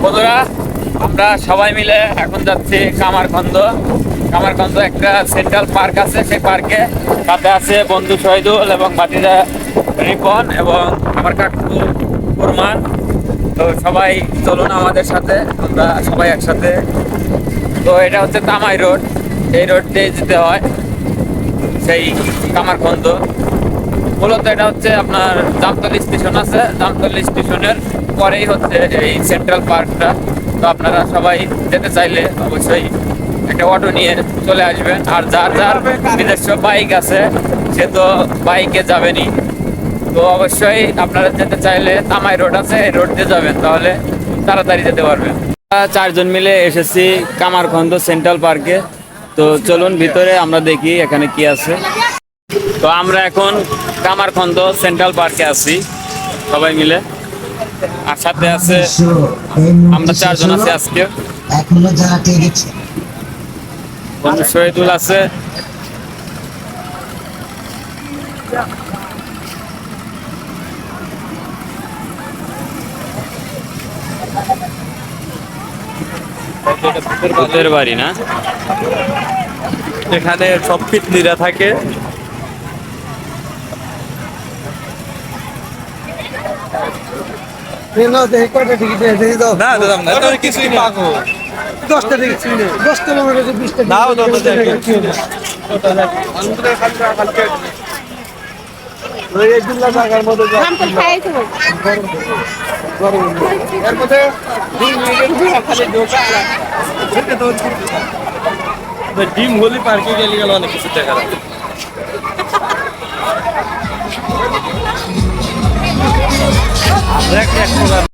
বন্ধুরা, আমরা সবাই মিলে এখন যাচ্ছি কামারখন্দ। কামারখন্দ একটা সেন্ট্রাল পার্ক আছে, সেই পার্কে সাথে আছে বন্ধু শহীদুল এবং ভাতিজা রিপন এবং আমার কাকু কুরমান। তো সবাই চলুন আমাদের সাথে, আমরা সবাই একসাথে। তো এটা হচ্ছে তামাই রোড, এই রোড দিয়ে যেতে হয় সেই কামারখন্দ। মূলত এটা হচ্ছে আপনার জামতলী স্টেশন আছে, জামতলী স্টেশনের পরেই হচ্ছে এই সেন্ট্রাল পার্কটা। তো আপনারা সবাই যেতে চাইলে অবশ্যই একটা অটো নিয়ে চলে আসবেন। আর যার যার নিজস্ব বাইক আছে সে তো বাইকে যাবেনই। তো অবশ্যই আপনারা যেতে চাইলে তামাই রোড আছে, এই রোড দিয়ে যাবেন, তাহলে তাড়াতাড়ি যেতে পারবেন। আমরা 4 জন মিলে এসেছি কামারখন্দ সেন্ট্রাল পার্কে। তো চলুন ভিতরে আমরা দেখি এখানে কি আছে। তো আমরা এখন কামারখন্দ সেন্ট্রাল পার্কে আছি সবাই মিলে, আর সাথে আছে আমরা 4 জন আছি আজকে। এখনো যারা গেছে বন্ধু শহীদুল আছে, ভূতের বাড়ি না, এখানে সব পিতনিরা থাকে। না দাদা না, তোর কিছুই না। 10টা টিকিট ছিল, 10টা আমার কাছে 20টা নাও দাও টিকিট ছিল। এইগুলা জায়গার মধ্যে যা हम तो खाए थे वो এর মধ্যে 2 মিনিটের খালি ঢোকা ডিম হোলি পার্কে গেলে গেল অনেক কিছু দেখা যাবে। আমরা একটা